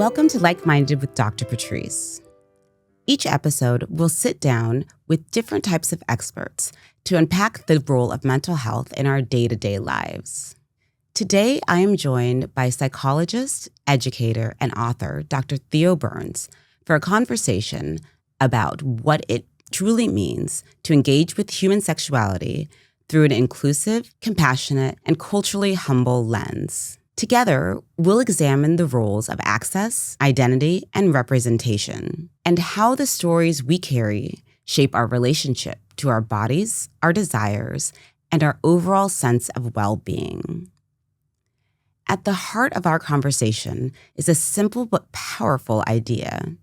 Welcome to Like-Minded with Dr. Patrice. Each episode, we'll sit down with different types of experts to unpack the role of mental health in our day-to-day lives. Today, I am joined by psychologist, educator, and author Dr. Theo Burnes for a conversation about what it truly means to engage with human sexuality through an inclusive, compassionate, and culturally humble lens. Together, we'll examine the roles of access, identity, and representation, and how the stories we carry shape our relationship to our bodies, our desires, and our overall sense of well-being. At the heart of our conversation is a simple but powerful idea: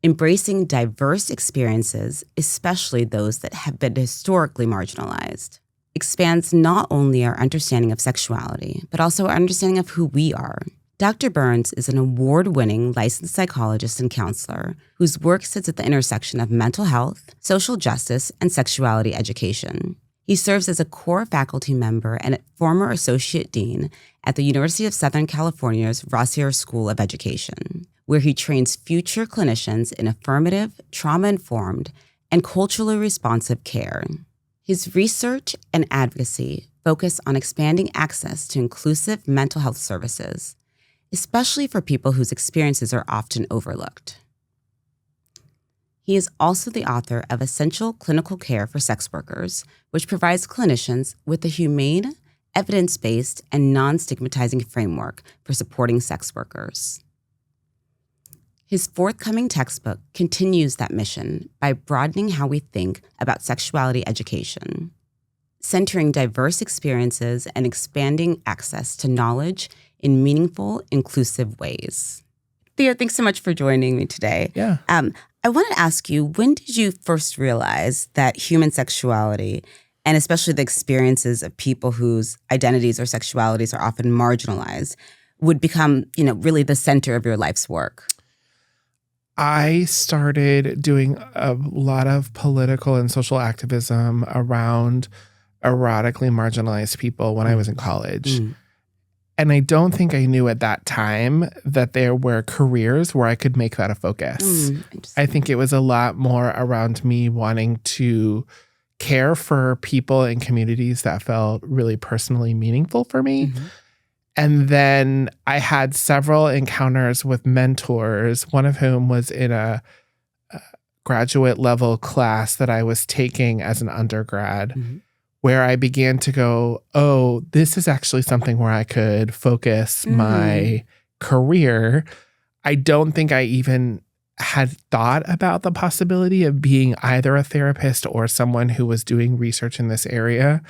embracing diverse experiences, especially those that have been historically marginalized, expands not only our understanding of sexuality, but also our understanding of who we are. Dr. Burnes is an award-winning licensed psychologist and counselor whose work sits at the intersection of mental health, social justice, and sexuality education. He serves as a core faculty member and a former associate dean at the University of Southern California's Rossier School of Education, where he trains future clinicians in affirmative, trauma-informed, and culturally responsive care. His research and advocacy focus on expanding access to inclusive mental health services, especially for people whose experiences are often overlooked. He is also the author of Essential Clinical Care for Sex Workers, which provides clinicians with a humane, evidence-based, and non-stigmatizing framework for supporting sex workers. His forthcoming textbook continues that mission by broadening how we think about sexuality education, centering diverse experiences and expanding access to knowledge in meaningful, inclusive ways. Theo, thanks so much for joining me today. Yeah. I want to ask you, when did you first realize that human sexuality, and especially the experiences of people whose identities or sexualities are often marginalized, would become, really the center of your life's work? I started doing a lot of political and social activism around erotically marginalized people when I was in college. And I don't think I knew at that time that there were careers where I could make that a focus. I think it was a lot more around me wanting to care for people in communities that felt really personally meaningful for me. And then I had several encounters with mentors, one of whom was in a graduate level class that I was taking as an undergrad, where I began to go, oh, this is actually something where I could focus my career. I don't think I even had thought about the possibility of being either a therapist or someone who was doing research in this area,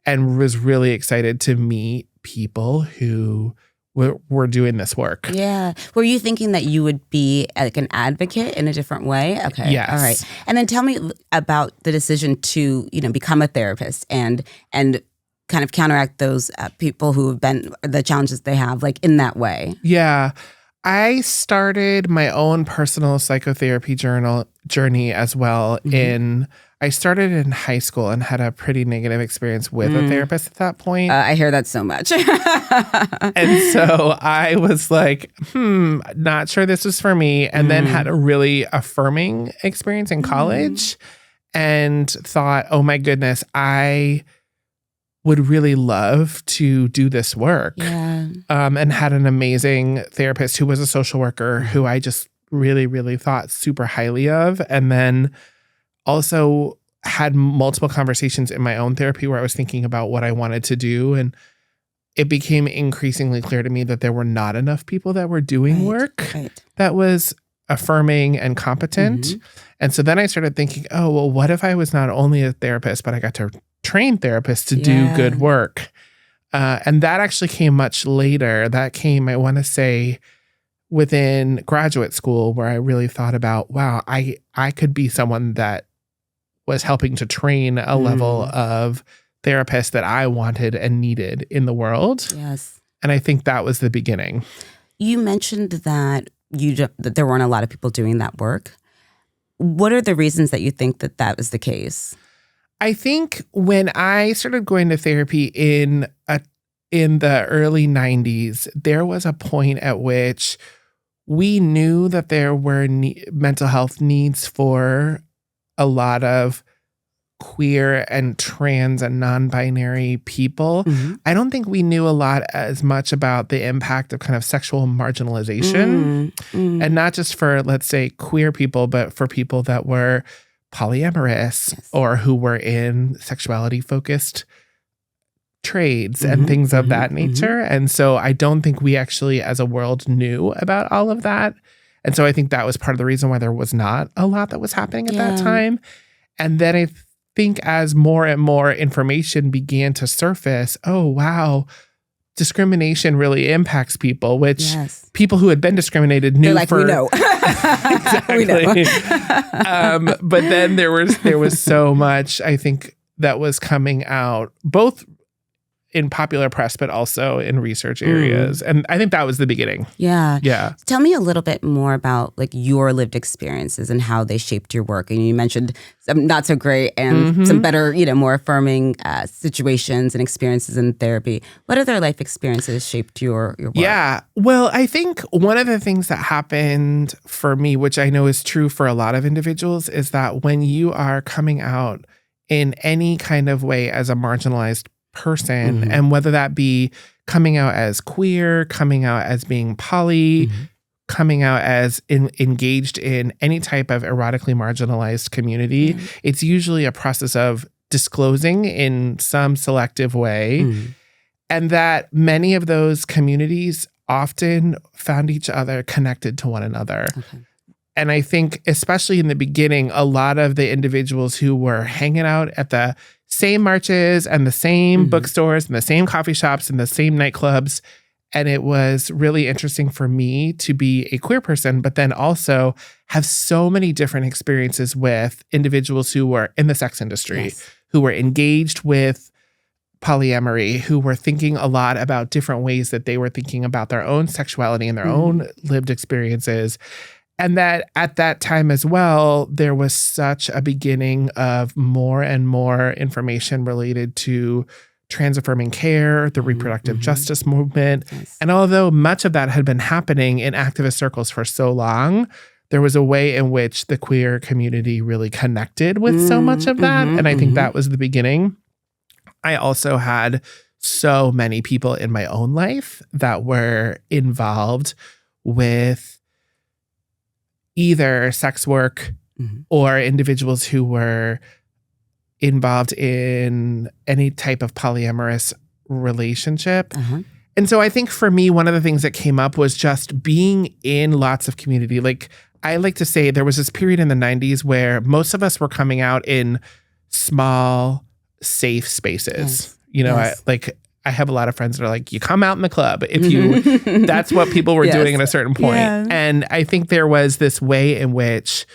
and was really excited to meet people who were doing this work. Yeah. Were you thinking that you would be like an advocate in a different way? Okay. Yes. All right. And then tell me about the decision to, become a therapist and kind of counteract those people who have been, the challenges they have, like in that way. Yeah. I started my own personal psychotherapy journey as well. I started in high school and had a pretty negative experience with a therapist at that point. I hear that so much. And so I was like, not sure this was for me. And then had a really affirming experience in college and thought, oh my goodness, I would really love to do this work. Yeah. And had an amazing therapist who was a social worker who I just really, really thought super highly of. And then also had multiple conversations in my own therapy where I was thinking about what I wanted to do. And it became increasingly clear to me that there were not enough people that were doing work that was affirming and competent. And so then I started thinking, oh, well, what if I was not only a therapist, but I got to train therapists to do good work? And that actually came much later. That came, I want to say, within graduate school, where I really thought about, wow, I could be someone that was helping to train a level of therapist that I wanted and needed in the world. Yes. And I think that was the beginning. You mentioned that that there weren't a lot of people doing that work. What are the reasons that you think that was the case? I think when I started going to therapy in the early 90s, there was a point at which we knew that there were mental health needs for a lot of queer and trans and non-binary people. I don't think we knew a lot as much about the impact of kind of sexual marginalization. And not just for, let's say, queer people, but for people that were polyamorous or who were in sexuality-focused trades and things of that nature. And so I don't think we actually as a world knew about all of that. And so I think that was part of the reason why there was not a lot that was happening at that time. And then I think as more and more information began to surface, oh, wow, discrimination really impacts people, which people who had been discriminated knew. They're like, we know. Exactly. We know. But then there was so much, I think, that was coming out, both in popular press, but also in research areas. And I think that was the beginning. Yeah. Tell me a little bit more about like your lived experiences and how they shaped your work. And you mentioned some not so great and some better, more affirming situations and experiences in therapy. What other life experiences shaped your work? Yeah. Well, I think one of the things that happened for me, which I know is true for a lot of individuals, is that when you are coming out in any kind of way as a marginalized person, and whether that be coming out as queer, coming out as being poly, coming out as engaged in any type of erotically marginalized community, it's usually a process of disclosing in some selective way. And that many of those communities often found each other connected to one another. And I think, especially in the beginning, a lot of the individuals who were hanging out at the same marches and the same bookstores and the same coffee shops and the same nightclubs. And it was really interesting for me to be a queer person, but then also have so many different experiences with individuals who were in the sex industry, who were engaged with polyamory, who were thinking a lot about different ways that they were thinking about their own sexuality and their own lived experiences. And that at that time as well, there was such a beginning of more and more information related to trans-affirming care, the reproductive justice movement. And although much of that had been happening in activist circles for so long, there was a way in which the queer community really connected with so much of that. And I think that was the beginning. I also had so many people in my own life that were involved with either sex work or individuals who were involved in any type of polyamorous relationship. And so I think for me, one of the things that came up was just being in lots of community. Like I like to say there was this period in the 90s where most of us were coming out in small, safe spaces. I have a lot of friends that are like, you come out in the club if you, that's what people were doing at a certain point. And I think there was this way in which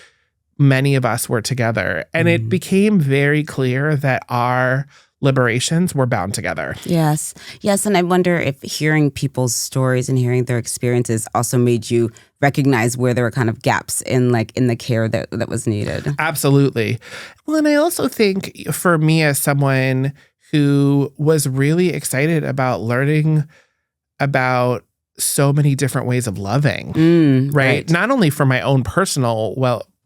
many of us were together. And it became very clear that our liberations were bound together. Yes. And I wonder if hearing people's stories and hearing their experiences also made you recognize where there were kind of gaps in the care that was needed. Absolutely. Well, and I also think for me as someone who was really excited about learning about so many different ways of loving, right? Not only for my own personal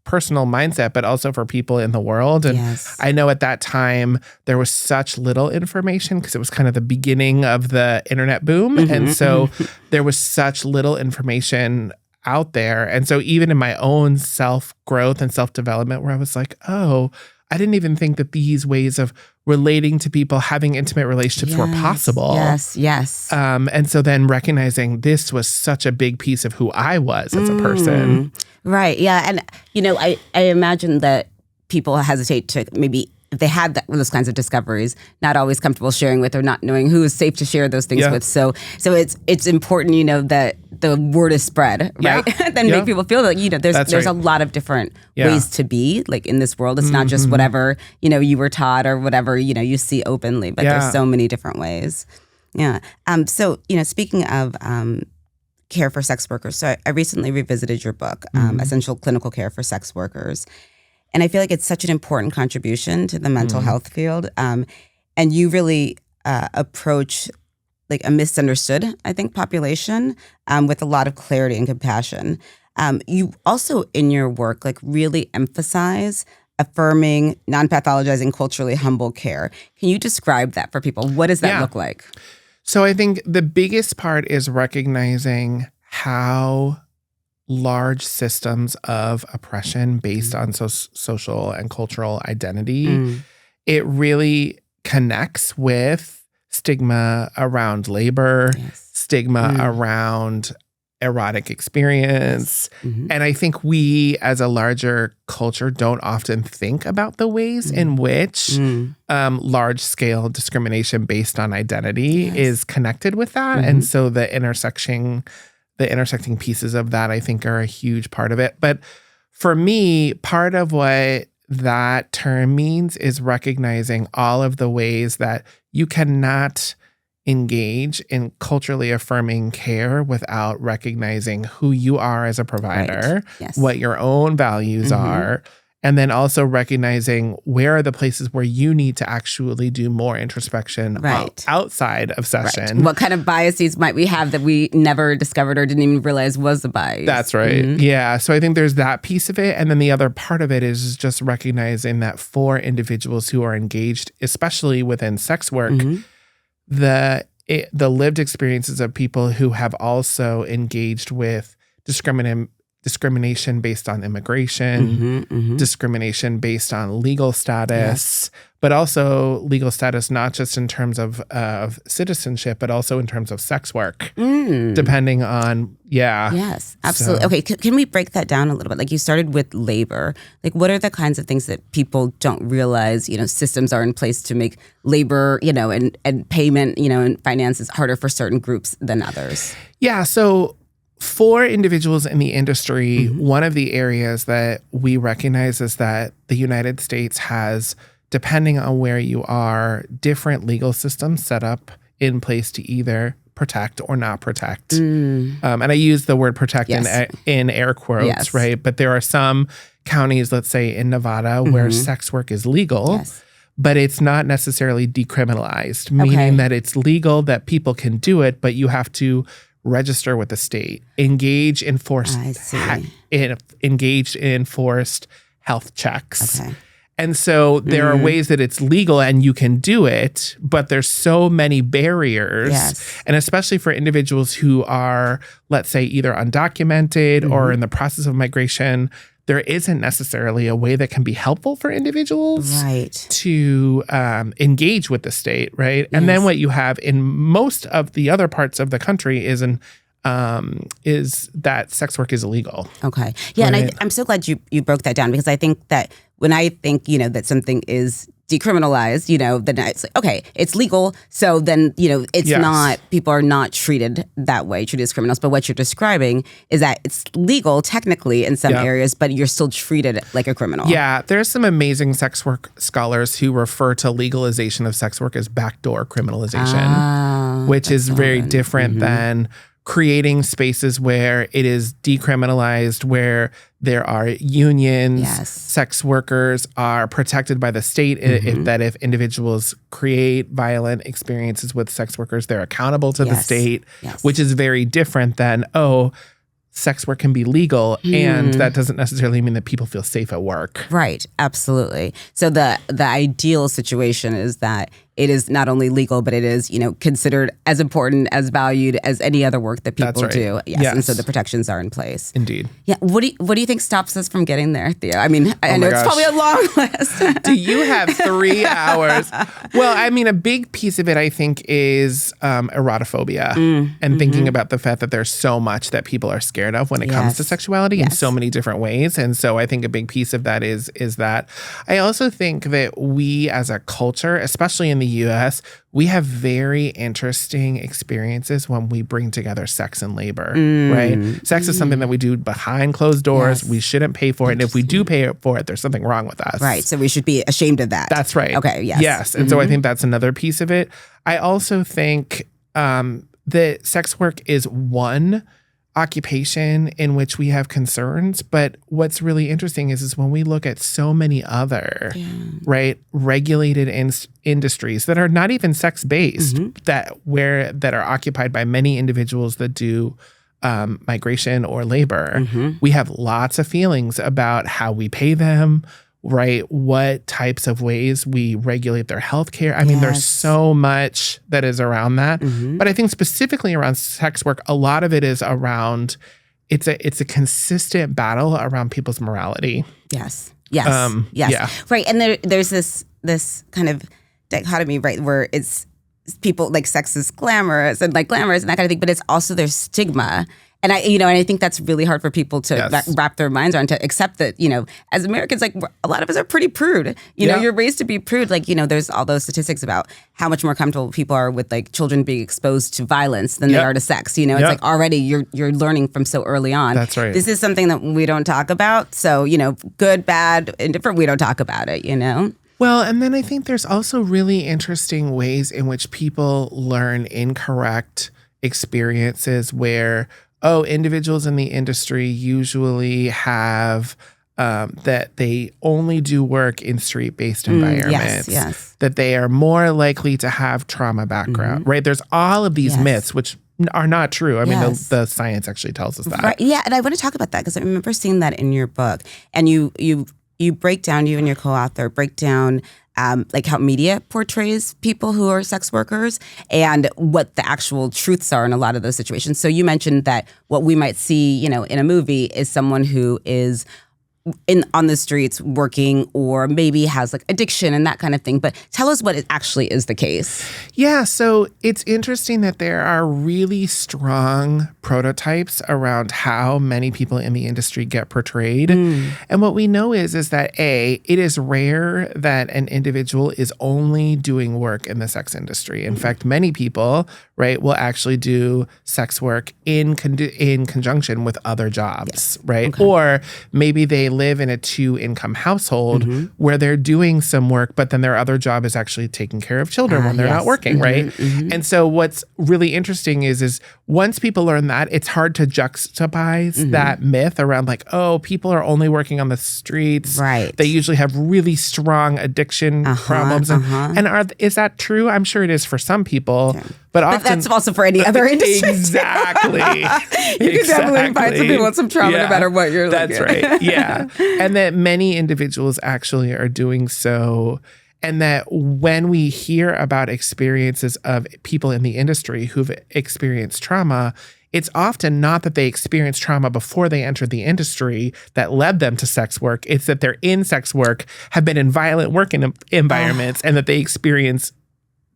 mindset, but also for people in the world. And I know at that time, there was such little information because it was kind of the beginning of the internet boom. And so there was such little information out there. And so even in my own self-growth and self-development where I was like, oh, I didn't even think that these ways of relating to people, having intimate relationships were possible. Yes. And so then recognizing this was such a big piece of who I was as a person. Right. Yeah. And, I imagine that people hesitate to maybe, if they had those kinds of discoveries, not always comfortable sharing with or not knowing who is safe to share those things with. So it's important, that the word is spread, right? Then make people feel that, there's a lot of different ways to be like in this world. It's not just whatever, you were taught or whatever, you see openly, but there's so many different ways. Yeah. So, speaking of care for sex workers, so I recently revisited your book, Essential Clinical Care for Sex Workers. And I feel like it's such an important contribution to the mental health field. And you really approach like a misunderstood, I think, population with a lot of clarity and compassion. You also, in your work, like really emphasize affirming, non-pathologizing, culturally humble care. Can you describe that for people? What does that look like? So I think the biggest part is recognizing how large systems of oppression based on social and cultural identity, it really connects with stigma around labor, stigma around erotic experience. And I think we as a larger culture don't often think about the ways in which large-scale discrimination based on identity is connected with that. And so the intersecting pieces of that, I think, are a huge part of it. But for me, part of what that term means is recognizing all of the ways that you cannot engage in culturally affirming care without recognizing who you are as a provider, what your own values are, and then also recognizing where are the places where you need to actually do more introspection outside of session. What kind of biases might we have that we never discovered or didn't even realize was a bias? That's right. Yeah. So I think there's that piece of it. And then the other part of it is just recognizing that for individuals who are engaged, especially within sex work, the lived experiences of people who have also engaged with discrimination based on immigration, discrimination based on legal status, but also legal status not just in terms of citizenship, but also in terms of sex work, depending on, Yes, absolutely. So. Okay, can we break that down a little bit? Like you started with labor. Like what are the kinds of things that people don't realize, systems are in place to make labor, and payment, and finances harder for certain groups than others? Yeah, so for individuals in the industry, one of the areas that we recognize is that the United States has, depending on where you are, different legal systems set up in place to either protect or not protect. And I use the word protect in air quotes, right? But there are some counties, let's say in Nevada, where sex work is legal, but it's not necessarily decriminalized, meaning that it's legal, that people can do it, but you have to register with the state, engage in enforced health checks. And so there are ways that it's legal and you can do it, but there's so many barriers. And especially for individuals who are, let's say, either undocumented or in the process of migration, there isn't necessarily a way that can be helpful for individuals to engage with the state, right? And then what you have in most of the other parts of the country is that sex work is illegal. Okay. Yeah, and I'm so glad you broke that down, because I think that when I think, that something is decriminalized, then it's like, okay, it's legal. So then, it's not, people are not treated that way, treated as criminals. But what you're describing is that it's legal technically in some areas, but you're still treated like a criminal. Yeah, there's some amazing sex work scholars who refer to legalization of sex work as backdoor criminalization, which is very different than creating spaces where it is decriminalized, where there are unions, sex workers are protected by the state. If individuals create violent experiences with sex workers, they're accountable to the state, which is very different than, sex work can be legal, and that doesn't necessarily mean that people feel safe at work. Right, absolutely. So the ideal situation is that it is not only legal, but it is, considered as important, as valued as any other work that people do. Yes. And so the protections are in place. Indeed. Yeah. What do you think stops us from getting there, Theo? I mean, I know it's probably a long list. Do you have 3 hours? Well, I mean, a big piece of it, I think, is erotophobia and thinking about the fact that there's so much that people are scared of when it comes to sexuality in so many different ways. And so I think a big piece of that is that. I also think that we as a culture, especially in the U.S., we have very interesting experiences when we bring together sex and labor, right? Sex is something that we do behind closed doors. We shouldn't pay for it. And if we do pay for it, there's something wrong with us. Right. So we should be ashamed of that. That's right. Okay. Yes. Yes. And so I think that's another piece of it. I also think that sex work is one occupation in which we have concerns. But what's really interesting is when we look at so many other, right, regulated industries that are not even sex-based, that are occupied by many individuals that do migration or labor, we have lots of feelings about how we pay them, right? What types of ways we regulate their healthcare. I mean, there's so much that is around that. But I think specifically around sex work, a lot of it is around, it's a consistent battle around people's morality. Yes. Right. And there's this kind of dichotomy, right, where it's people like sex is glamorous and that kind of thing, but it's also there's stigma. And I think that's really hard for people to wrap their minds around, to accept that, as Americans, like a lot of us are pretty prude. You know, you're raised to be prude. Like, there's all those statistics about how much more comfortable people are with like children being exposed to violence than they are to sex. It's like already you're learning from so early on. That's right. This is something that we don't talk about. So, good, bad, indifferent, we don't talk about it, Well, and then I think there's also really interesting ways in which people learn incorrect experiences where, individuals in the industry usually have that they only do work in street-based environments, that they are more likely to have trauma background, right? There's all of these myths, which are not true. I mean, the science actually tells us that. Right. Yeah, and I want to talk about that because I remember seeing that in your book. And you break down, you and your co-author break down like how media portrays people who are sex workers and what the actual truths are in a lot of those situations. So you mentioned that what we might see, in a movie is someone who is on the streets working or maybe has like addiction and that kind of thing. But tell us what it actually is the case. Yeah, so it's interesting that there are really strong prototypes around how many people in the industry get portrayed. And what we know is that it is rare that an individual is only doing work in the sex industry. In fact, many people, right, will actually do sex work in conjunction with other jobs, right? Okay. Or maybe they live in a 2-income household where they're doing some work, but then their other job is actually taking care of children when they're not working, right? And so what's really interesting is once people learn that, it's hard to juxtapose that myth around like, people are only working on the streets. Right. They usually have really strong addiction problems. And is that true? I'm sure it is for some people. Okay. But often, that's also for any other industry. Exactly. You can definitely find some people with some trauma no matter what you're looking at. That's right. Yeah. And that many individuals actually are doing so. And that when we hear about experiences of people in the industry who've experienced trauma, it's often not that they experienced trauma before they entered the industry that led them to sex work. It's that they're in sex work, have been in violent work environments, and that they experience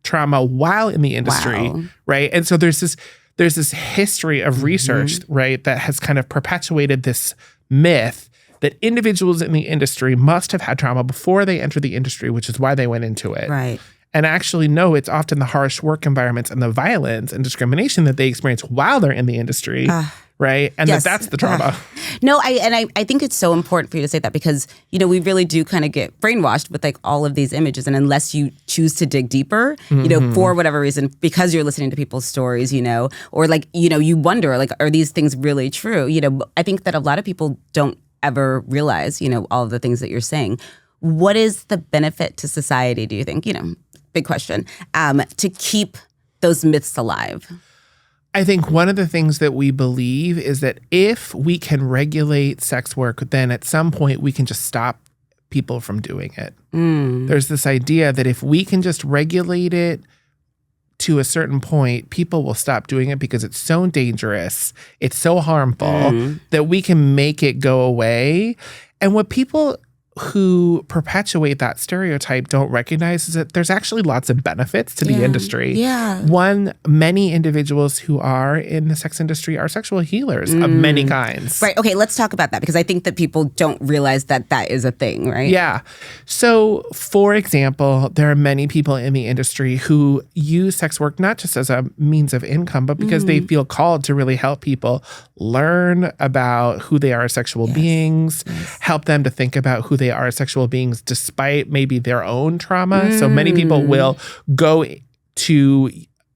trauma while in the industry, right? And so there's this history of research, right, that has kind of perpetuated this myth that individuals in the industry must have had trauma before they entered the industry, which is why they went into it. Right. And actually, no, it's often the harsh work environments and the violence and discrimination that they experience while they're in the industry, right? And that's the trauma. No, I think it's so important for you to say that because, we really do kind of get brainwashed with like all of these images. And unless you choose to dig deeper, for whatever reason, because you're listening to people's stories, or like, you wonder, like, are these things really true? I think that a lot of people don't ever realize, all of the things that you're saying. What is the benefit to society, do you think? Big question, to keep those myths alive? I think one of the things that we believe is that if we can regulate sex work, then at some point we can just stop people from doing it. There's this idea that if we can just regulate it to a certain point, people will stop doing it because it's so dangerous, it's so harmful that we can make it go away. And what people who perpetuate that stereotype don't recognize is that there's actually lots of benefits to the industry. Yeah. One, many individuals who are in the sex industry are sexual healers of many kinds. Right. Okay, let's talk about that because I think that people don't realize that that is a thing, right? Yeah. So, for example, there are many people in the industry who use sex work not just as a means of income, but because they feel called to really help people learn about who they are as sexual beings, help them to think about who they are as sexual beings despite maybe their own trauma. So many people will go to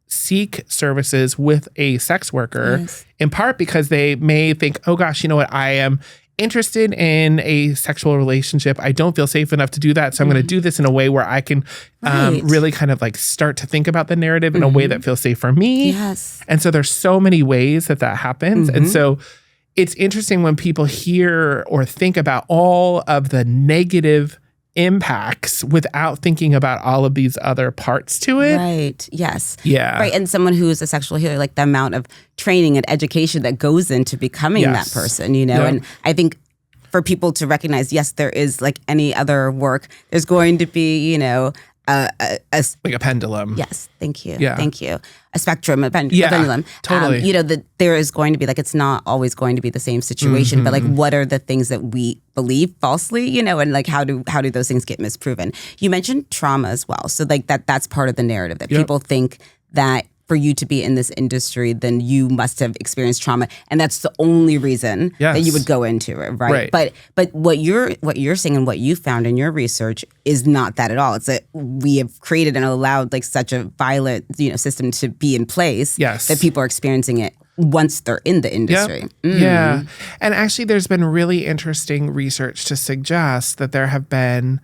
seek services with a sex worker, in part because they may think, oh gosh, you know what, I am interested in a sexual relationship. I don't feel safe enough to do that. So I'm going to do this in a way where I can really kind of like start to think about the narrative in a way that feels safe for me. Yes. And so there's so many ways that happens. And so it's interesting when people hear or think about all of the negative impacts without thinking about all of these other parts to it. Right. Yes. Yeah. Right. And someone who is a sexual healer, like the amount of training and education that goes into becoming that person, you know? And I think for people to recognize, yes, there is like any other work, there's going to be, you know, like a pendulum. Yes. Thank you. Yeah. Thank you. A spectrum, a pendulum. Totally. You know, that there is going to be like, it's not always going to be the same situation, but like, what are the things that we believe falsely, you know, and like, how do those things get misproven? You mentioned trauma as well. So like that's part of the narrative that people think that for you to be in this industry, then you must have experienced trauma, and that's the only reason that you would go into it, right? But what you're saying and what you found in your research is not that at all. It's that we have created and allowed like such a violent, you know, system to be in place that people are experiencing it once they're in the industry. Yeah, and actually, there's been really interesting research to suggest that there have been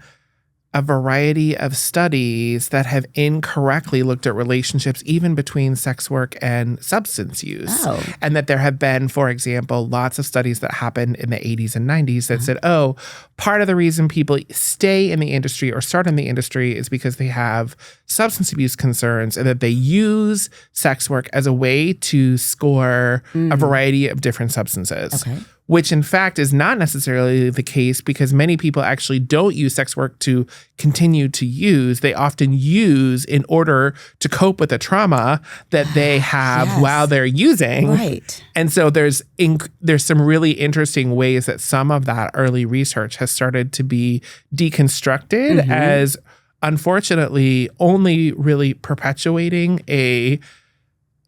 a variety of studies that have incorrectly looked at relationships even between sex work and substance use. And that there have been, for example, lots of studies that happened in the 80s and 90s that said, oh, part of the reason people stay in the industry or start in the industry is because they have substance abuse concerns and that they use sex work as a way to score a variety of different substances. Which in fact is not necessarily the case because many people actually don't use sex work to continue to use. They often use in order to cope with the trauma that they have while they're using. Right. And so there's some really interesting ways that some of that early research has started to be deconstructed as unfortunately only really perpetuating a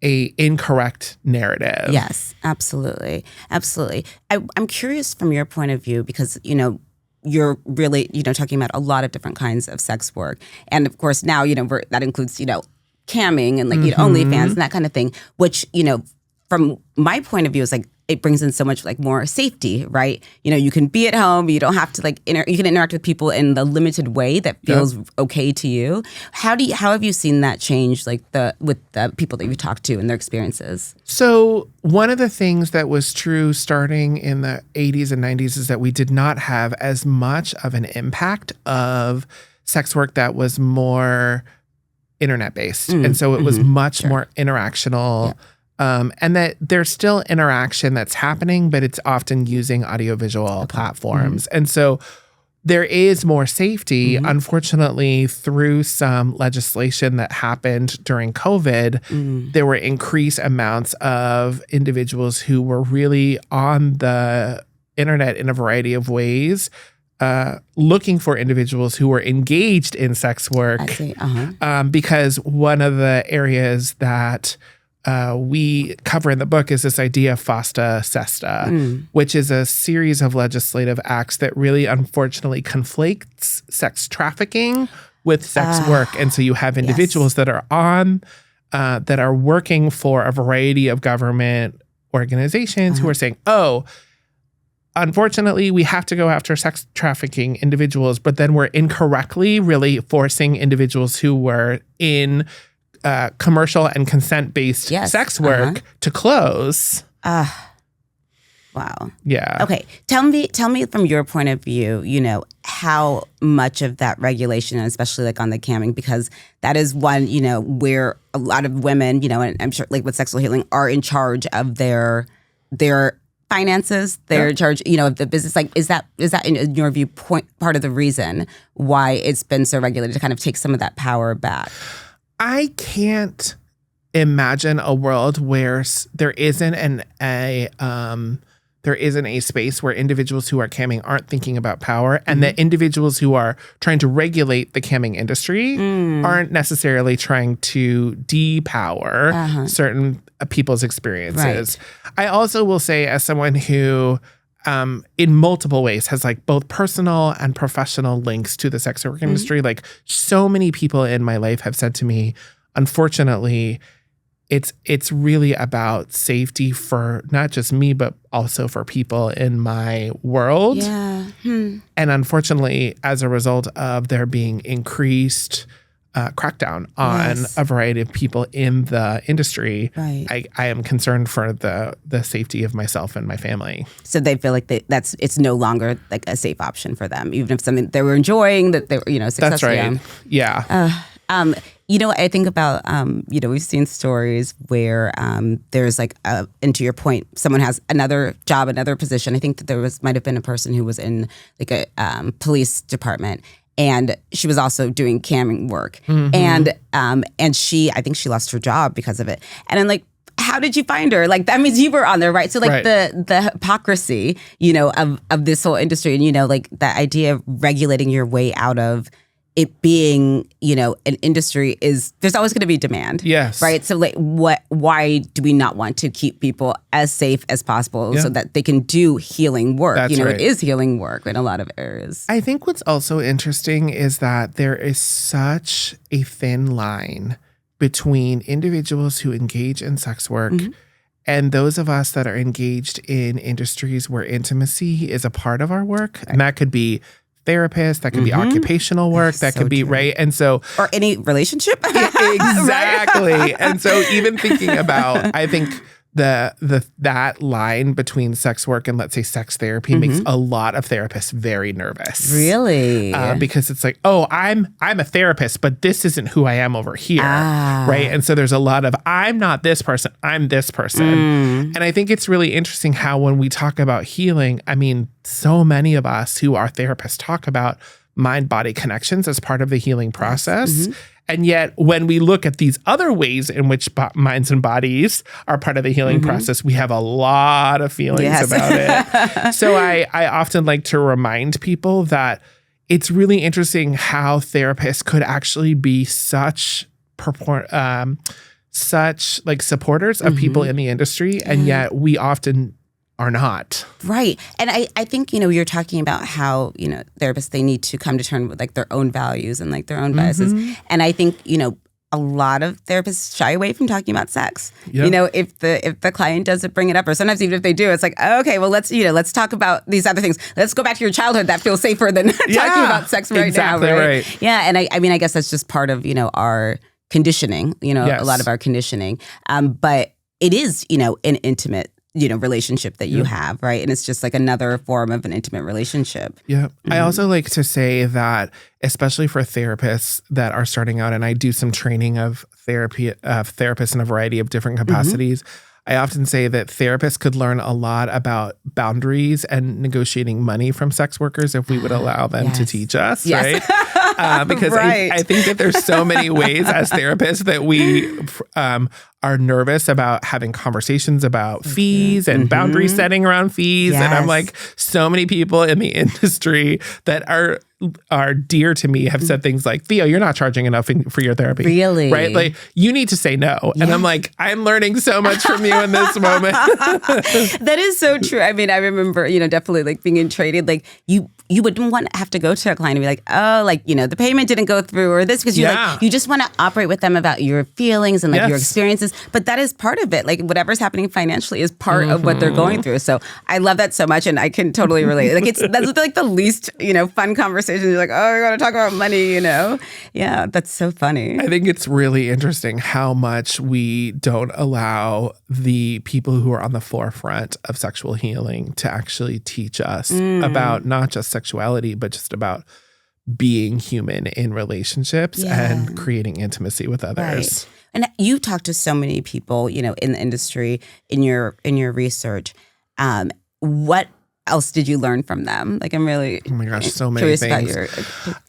incorrect narrative. Yes, absolutely. Absolutely. I'm curious from your point of view because, you know, you're really, you know, talking about a lot of different kinds of sex work. And of course now, you know, that includes, you know, camming and like, you know, OnlyFans and that kind of thing, which, you know, from my point of view is like, it brings in so much like more safety, right? You know, you can be at home, you don't have to like, you can interact with people in the limited way that feels okay to you. How have you seen that change like with the people that you've talked to and their experiences? So one of the things that was true starting in the 80s and 90s is that we did not have as much of an impact of sex work that was more internet based. And so it was much more interactional. And that there's still interaction that's happening, but it's often using audiovisual platforms. And so there is more safety. Unfortunately, through some legislation that happened during COVID, there were increased amounts of individuals who were really on the internet in a variety of ways, looking for individuals who were engaged in sex work. I see. Because one of the areas that we cover in the book is this idea of FOSTA SESTA, which is a series of legislative acts that really unfortunately conflates sex trafficking with sex work. And so you have individuals that are working for a variety of government organizations who are saying, oh, unfortunately, we have to go after sex trafficking individuals, but then we're incorrectly really forcing individuals who were in commercial and consent-based sex work to close. Wow. Yeah. Okay. Tell me from your point of view, you know, how much of that regulation, and especially like on the camming, because that is one, you know, where a lot of women, you know, and I'm sure like with sexual healing are in charge of their finances, they're in charge, you know, of the business. Like, is that in your view part of the reason why it's been so regulated to kind of take some of that power back? I can't imagine a world where there isn't a space where individuals who are camming aren't thinking about power, and that individuals who are trying to regulate the camming industry aren't necessarily trying to depower certain people's experiences. Right. I also will say, as someone who in multiple ways has like both personal and professional links to the sex work industry. Like so many people in my life have said to me, unfortunately, it's really about safety for not just me, but also for people in my world. Yeah. And unfortunately, as a result of there being increased crackdown on a variety of people in the industry, I am concerned for the safety of myself and my family. So they feel like it's no longer like a safe option for them, even if something they were enjoying that they were, successful. That's right. Yeah. I think about, we've seen stories where there's like, and to your point, someone has another job, another position. I think that might have been a person who was in like a police department, and she was also doing camming work. And I think she lost her job because of it. And I'm like, how did you find her? Like, that means you were on there, right? So like the hypocrisy, of this whole industry, and, like that idea of regulating your way out of it being, an industry there's always going to be demand. Yes. Right. So like why do we not want to keep people as safe as possible so that they can do healing work? That's right. It is healing work in a lot of areas. I think what's also interesting is that there is such a thin line between individuals who engage in sex work and those of us that are engaged in industries where intimacy is a part of our work. Right. And that could be therapists, that could be occupational work, that could be true. Right. And so, or any relationship. Exactly. Right? And so even thinking about, I think that line between sex work and, let's say, sex therapy makes a lot of therapists very nervous. Really? Because it's like, oh, I'm a therapist, but this isn't who I am over here. Right. And so there's a lot of, I'm not this person, I'm this person. And I think it's really interesting how when we talk about healing, I mean, so many of us who are therapists talk about mind-body connections as part of the healing process. And yet, when we look at these other ways in which minds and bodies are part of the healing process, we have a lot of feelings about it. So I often like to remind people that it's really interesting how therapists could actually be such like supporters of people in the industry, and yet we often are not. Right. And I think, you're talking about how, therapists, they need to come to terms with like their own values and like their own biases. And I think, a lot of therapists shy away from talking about sex. Yep. If the client doesn't bring it up, or sometimes even if they do, it's like, oh, okay, well, let's talk about these other things. Let's go back to your childhood. That feels safer than talking about sex right now. Right? Yeah. And I mean, I guess that's just part of, our conditioning, a lot of our conditioning. But it is, an intimate relationship that you have, right? And it's just like another form of an intimate relationship. Yeah. I also like to say that, especially for therapists that are starting out, and I do some training of therapists in a variety of different capacities, I often say that therapists could learn a lot about boundaries and negotiating money from sex workers if we would allow them to teach us, right? Because I think that there's so many ways as therapists that we are nervous about having conversations about fees and boundary setting around fees. And I'm like, so many people in the industry that are dear to me have said things like, Theo, you're not charging enough for your therapy. Really? Right? Like, you need to say no. And I'm like, I'm learning so much from you in this moment. That is so true. I mean, I remember, definitely like being in training, like you wouldn't want to have to go to a client and be like, oh, like, the payment didn't go through or this, because you just want to operate with them about your feelings and like your experiences. But that is part of it. Like, whatever's happening financially is part of what they're going through. So I love that so much, and I can totally relate. Like, that's like the least, fun conversation. You're like, oh, we're going to talk about money, Yeah, that's so funny. I think it's really interesting how much we don't allow the people who are on the forefront of sexual healing to actually teach us about not just sexuality, but just about being human in relationships and creating intimacy with others. Right. And you talk to so many people, in the industry, in your research. What else did you learn from them? Like, I'm really oh my gosh, so many things.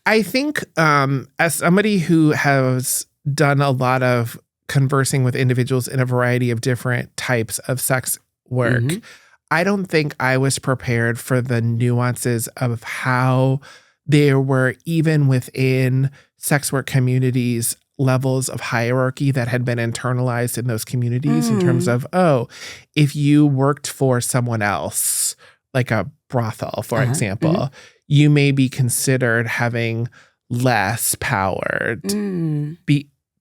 I think as somebody who has done a lot of conversing with individuals in a variety of different types of sex work, I don't think I was prepared for the nuances of how there were, even within sex work communities, levels of hierarchy that had been internalized in those communities in terms of, oh, if you worked for someone else, like a brothel, for example, you may be considered having less power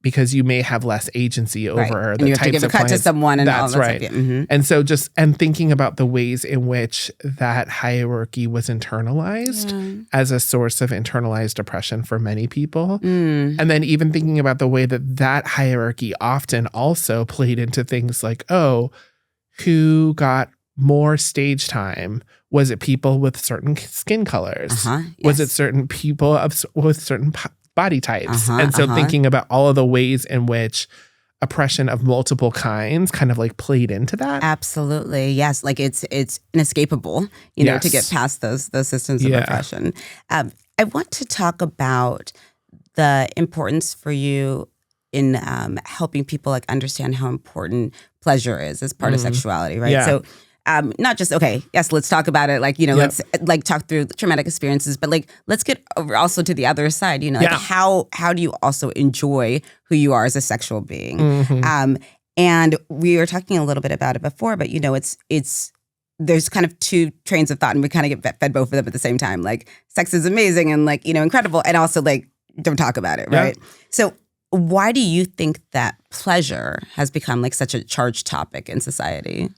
because you may have less agency over right. the and you types have to give a of cut clients. to someone and That's all that right. stuff. Yeah. Mm-hmm. And so and thinking about the ways in which that hierarchy was internalized as a source of internalized oppression for many people. And then even thinking about the way that hierarchy often also played into things like, who got more stage time? Was it people with certain skin colors? Yes. Was it certain people with certain body types? And so thinking about all of the ways in which oppression of multiple kinds kind of like played into that. Absolutely. Yes. Like it's inescapable, to get past those systems of oppression. I want to talk about the importance for you in helping people like understand how important pleasure is as part of sexuality, right? Yeah. So not just, let's talk about it. Like, let's like talk through traumatic experiences, but like, let's get over also to the other side, like how do you also enjoy who you are as a sexual being? And we were talking a little bit about it before, but it's there's kind of two trains of thought and we kind of get fed both of them at the same time. Like sex is amazing and like, incredible. And also like, don't talk about it. Right. So why do you think that pleasure has become like such a charged topic in society?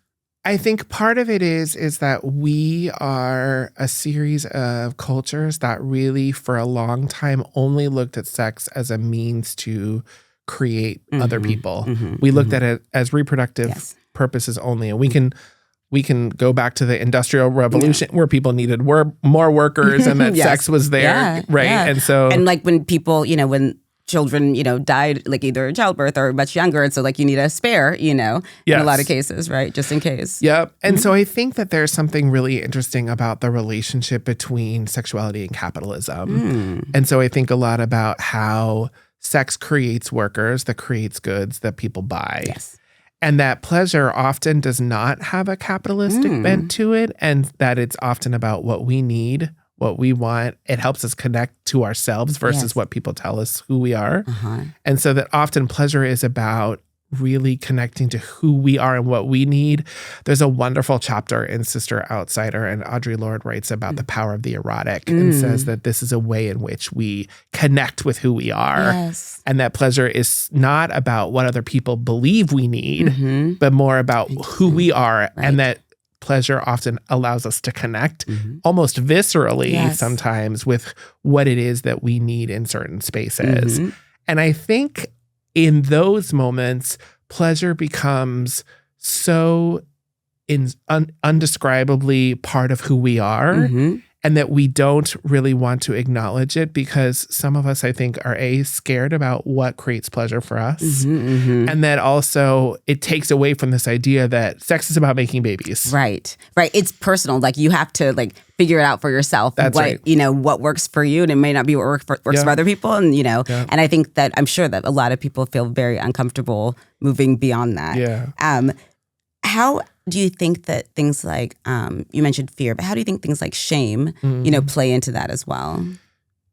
I think part of it is that we are a series of cultures that really for a long time only looked at sex as a means to create other people. We looked at it as reproductive purposes only. And we can go back to the Industrial Revolution where people needed more workers and that sex was there. And so and like when people, when children, died like either in childbirth or much younger. And so like you need a spare, in a lot of cases, right? Just in case. Yep. And so I think that there's something really interesting about the relationship between sexuality and capitalism. And so I think a lot about how sex creates workers, that creates goods that people buy. Yes. And that pleasure often does not have a capitalistic bent to it. And that it's often about what we need, what we want. It helps us connect to ourselves versus what people tell us who we are. And so that often pleasure is about really connecting to who we are and what we need. There's a wonderful chapter in Sister Outsider, and Audre Lorde writes about the power of the erotic and says that this is a way in which we connect with who we are. Yes. And that pleasure is not about what other people believe we need, but more about who we are. And that pleasure often allows us to connect almost viscerally sometimes with what it is that we need in certain spaces. And I think in those moments, pleasure becomes so undescribably part of who we are. And that we don't really want to acknowledge it because some of us, I think, are scared about what creates pleasure for us. And that also it takes away from this idea that sex is about making babies. Right. It's personal. Like you have to like figure it out for yourself. That's right. What works for you, and it may not be what works for other people. And and I think that I'm sure that a lot of people feel very uncomfortable moving beyond that. Yeah. How do you think that things like, you mentioned fear, but how do you think things like shame, play into that as well?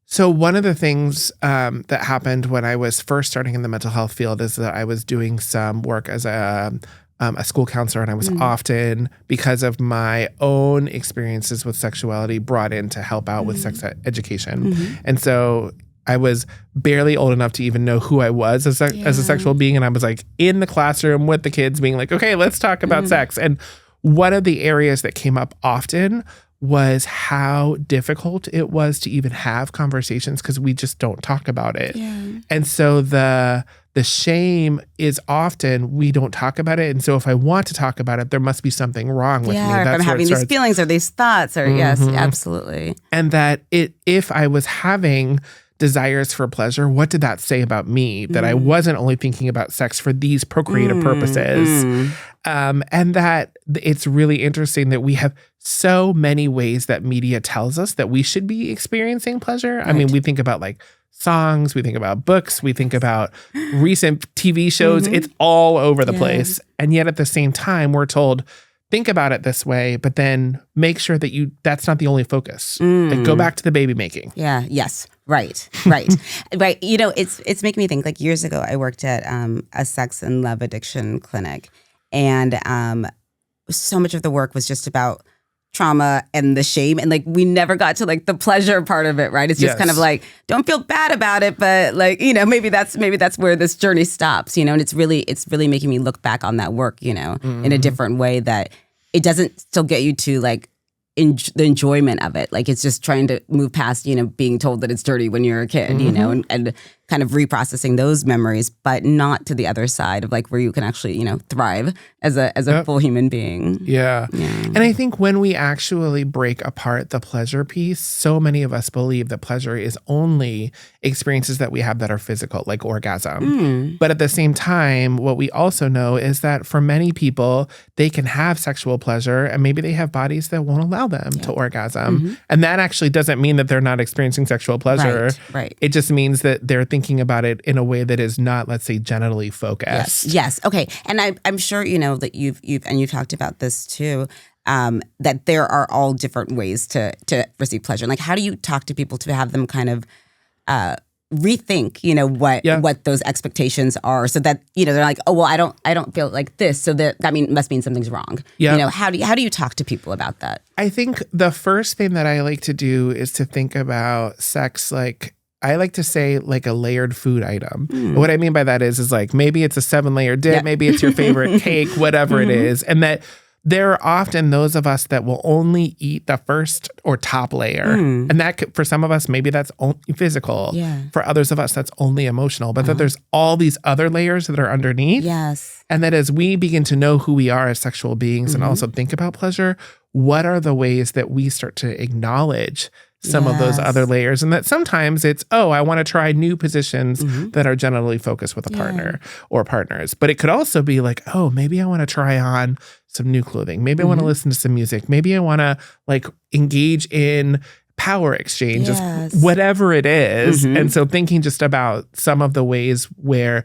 So one of the things that happened when I was first starting in the mental health field is that I was doing some work as a school counselor, and I was often, because of my own experiences with sexuality, brought in to help out with sex education. And so I was barely old enough to even know who I was as a sexual being. And I was like in the classroom with the kids being like, okay, let's talk about sex. And one of the areas that came up often was how difficult it was to even have conversations because we just don't talk about it. And so the shame is often we don't talk about it. And so if I want to talk about it, there must be something wrong with me. Or if I'm having these feelings or these thoughts or yes, absolutely. And that if I was having desires for pleasure, what did that say about me? That I wasn't only thinking about sex for these procreative purposes. And that it's really interesting that we have so many ways that media tells us that we should be experiencing pleasure. Right. I mean, we think about like songs, we think about books, we think about recent TV shows. It's all over the place. And yet at the same time, we're told, think about it this way, but then make sure that that's not the only focus. Like go back to the baby making. Yes. Right. Right. It's making me think, like years ago, I worked at a sex and love addiction clinic. And so much of the work was just about trauma and the shame, and like we never got to like the pleasure part of it, right? It's just kind of like, don't feel bad about it, but like, you know, maybe that's where this journey stops, you know. And it's really making me look back on that work, you know, in a different way, that it doesn't still get you to like the enjoyment of it. Like it's just trying to move past, you know, being told that it's dirty when you're a kid, you know, and kind of reprocessing those memories, but not to the other side of like where you can actually, you know, thrive as a full human being. Yeah. And I think when we actually break apart the pleasure piece, so many of us believe that pleasure is only experiences that we have that are physical, like orgasm. But at the same time, what we also know is that for many people, they can have sexual pleasure and maybe they have bodies that won't allow them to orgasm. And that actually doesn't mean that they're not experiencing sexual pleasure. Right. It just means that they're thinking about it in a way that is not, let's say, genitally focused. Yes. Okay. And I'm sure, you know, that you've talked about this too, that there are all different ways to receive pleasure. Like, how do you talk to people to have them kind of rethink, you know, what those expectations are, so that, you know, they're like, oh, well, I don't feel like this, so that must mean something's wrong. You know, how do you talk to people about that? I think the first thing that I like to do is to think about sex like, I like to say like a layered food item. What I mean by that is like maybe it's a 7-layer dip, maybe it's your favorite cake, whatever it is. And that there are often those of us that will only eat the first or top layer. And that for some of us, maybe that's only physical. For others of us, that's only emotional. But that there's all these other layers that are underneath. And that as we begin to know who we are as sexual beings and also think about pleasure, what are the ways that we start to acknowledge some of those other layers, and that sometimes it's, oh, I want to try new positions that are generally focused with a partner or partners. But it could also be like, oh, maybe I want to try on some new clothing. Maybe I want to listen to some music. Maybe I want to like engage in power exchanges, whatever it is. And so thinking just about some of the ways where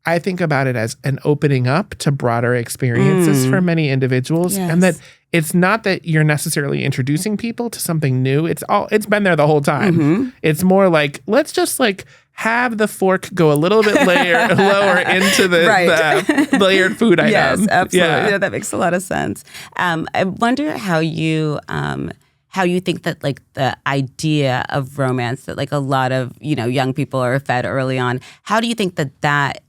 I think about it as an opening up to broader experiences for many individuals. And that it's not that you're necessarily introducing people to something new. It's been there the whole time. It's more like, let's just like have the fork go a little bit lower into the layered food item. Yes, absolutely. Yeah, that makes a lot of sense. I wonder how you think that like the idea of romance that like a lot of, you know, young people are fed early on, how do you think that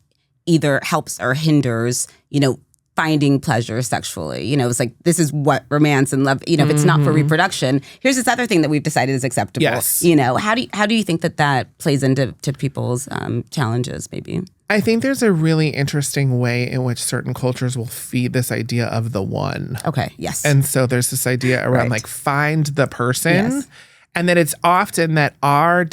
either helps or hinders, you know, finding pleasure sexually? You know, it's like, this is what romance and love, you know, if it's not for reproduction, here's this other thing that we've decided is acceptable. You know, how do you think that plays into people's challenges maybe? I think there's a really interesting way in which certain cultures will feed this idea of the one. Okay, yes. And so there's this idea around like find the person. And that it's often that our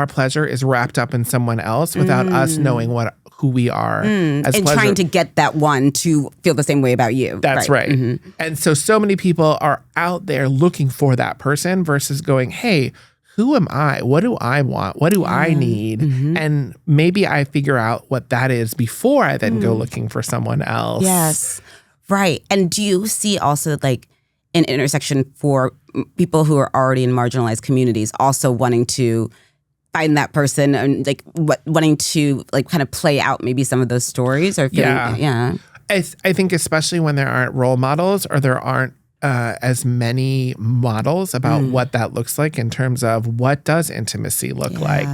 pleasure is wrapped up in someone else without us knowing who we are as and pleasure. Trying to get that one to feel the same way about you. That's right. And so many people are out there looking for that person versus going, hey, who am I? What do I want? What do I need? And maybe I figure out what that is before I then go looking for someone else. Yes. Right. And do you see also like an intersection for people who are already in marginalized communities also wanting to find that person and like wanting to like kind of play out maybe some of those stories or feeling, I think especially when there aren't role models or there aren't as many models about what that looks like in terms of what does intimacy look like,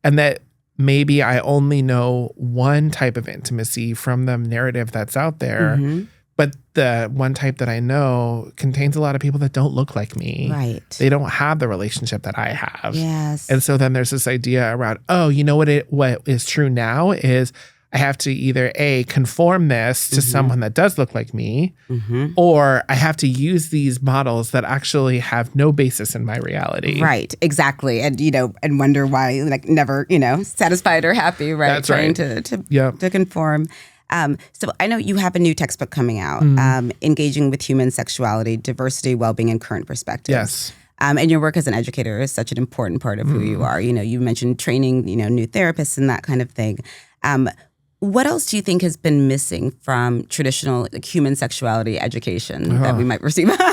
and that maybe I only know one type of intimacy from the narrative that's out there. But the one type that I know contains a lot of people that don't look like me. Right. They don't have the relationship that I have. Yes. And so then there's this idea around, oh, you know what is true now is I have to either A, conform this to someone that does look like me, or I have to use these models that actually have no basis in my reality. Right, exactly. And, you know, and wonder why, like, never, you know, satisfied or happy, right? That's Trying right. to conform. So I know you have a new textbook coming out, Engaging with Human Sexuality, Diversity, Wellbeing, and Current Perspectives. Yes. And your work as an educator is such an important part of who you are. You know, you mentioned training, you know, new therapists and that kind of thing. What else do you think has been missing from traditional like, human sexuality education that we might receive? Another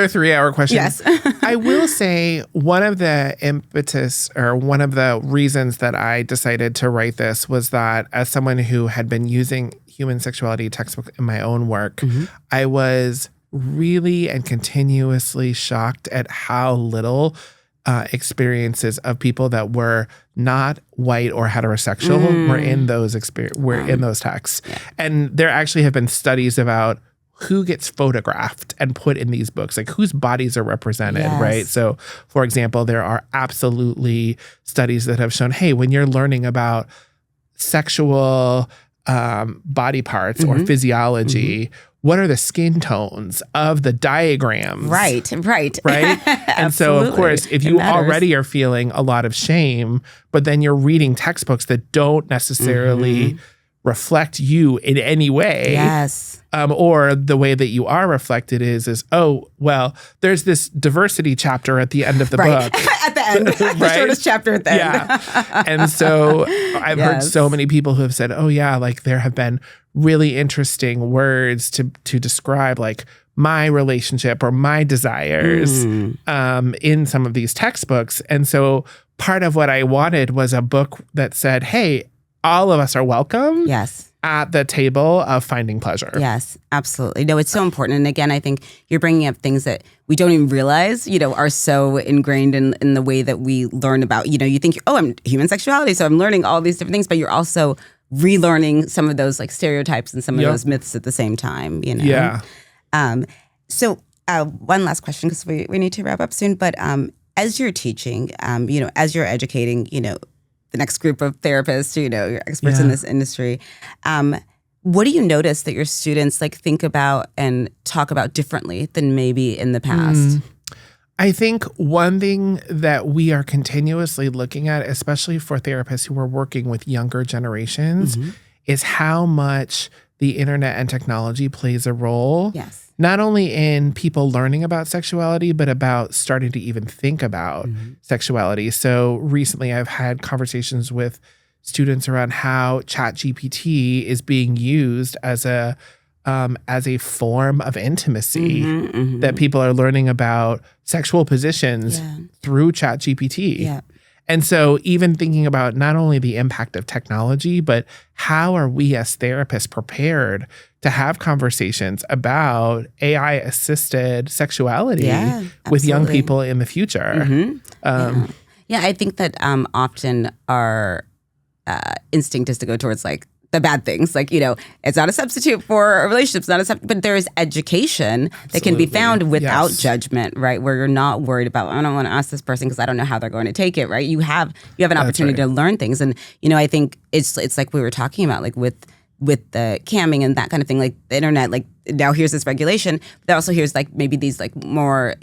3-hour question. Yes. I will say one of the impetus or one of the reasons that I decided to write this was that as someone who had been using human sexuality textbook in my own work, I was really and continuously shocked at how little experiences of people that were not white or heterosexual were in those in those texts. Yeah. And there actually have been studies about who gets photographed and put in these books, like whose bodies are represented, right? So, for example, there are absolutely studies that have shown, hey, when you're learning about sexual body parts or physiology, what are the skin tones of the diagrams? Right. And so, of course, if you already are feeling a lot of shame, but then you're reading textbooks that don't necessarily reflect you in any way. Yes. Or the way that you are reflected is, oh, well, there's this diversity chapter at the end of the book. At the end. The shortest chapter at the end. Yeah. And so I've heard so many people who have said, oh, yeah, like there have been really interesting words to describe like my relationship or my desires in some of these textbooks. And so part of what I wanted was a book that said, hey, all of us are welcome. Yes. At the table of finding pleasure. Yes, absolutely. No, it's so important. And again, I think you're bringing up things that we don't even realize, are so ingrained in the way that we learn about, you think, oh, I'm human sexuality, so I'm learning all these different things, but you're also relearning some of those like stereotypes and some of those myths at the same time, Yeah. So one last question, because we need to wrap up soon, but as you're teaching, as you're educating, the next group of therapists, your experts in this industry. What do you notice that your students like think about and talk about differently than maybe in the past? I think one thing that we are continuously looking at, especially for therapists who are working with younger generations, is how much the internet and technology plays a role. Yes. Not only in people learning about sexuality, but about starting to even think about sexuality. So recently I've had conversations with students around how ChatGPT is being used as a form of intimacy, that people are learning about sexual positions through ChatGPT. Yeah. And so even thinking about not only the impact of technology, but how are we as therapists prepared to have conversations about AI-assisted sexuality with young people in the future? I think that often our instinct is to go towards like the bad things. Like, it's not a substitute for a relationship. It's not but there is education that can be found without judgment, right? Where you're not worried about, I don't want to ask this person because I don't know how they're going to take it, right? You have an opportunity to learn things. And, I think it's like we were talking about, like with the camming and that kind of thing, like the internet, like now here's this regulation, but also here's like maybe these like more,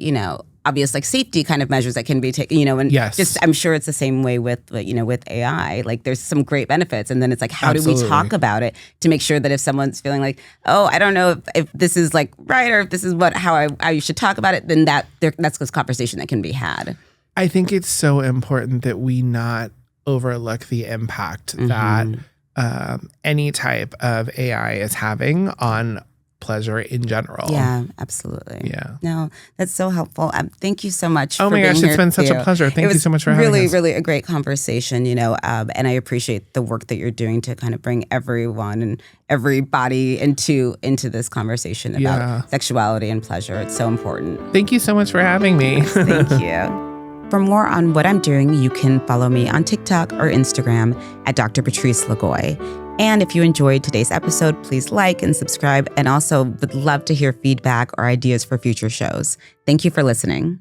obvious like safety kind of measures that can be taken, and just I'm sure it's the same way with with AI. Like there's some great benefits, and then it's like how do we talk about it to make sure that if someone's feeling like, oh, I don't know if this is like right or if this is how you should talk about it, then that's this conversation that can be had. I think it's so important that we not overlook the impact that any type of AI is having on pleasure in general. Yeah, absolutely. Yeah. No, that's so helpful. Thank you so much. Oh my gosh, it's been such a pleasure. Thank you so much for having us. Really, really a great conversation, and I appreciate the work that you're doing to kind of bring everyone and everybody into this conversation about sexuality and pleasure. It's so important. Thank you so much for having me. Thank you. For more on what I'm doing, you can follow me on TikTok or Instagram at Dr. Patrice Lagoy. And if you enjoyed today's episode, please like and subscribe, and also would love to hear feedback or ideas for future shows. Thank you for listening.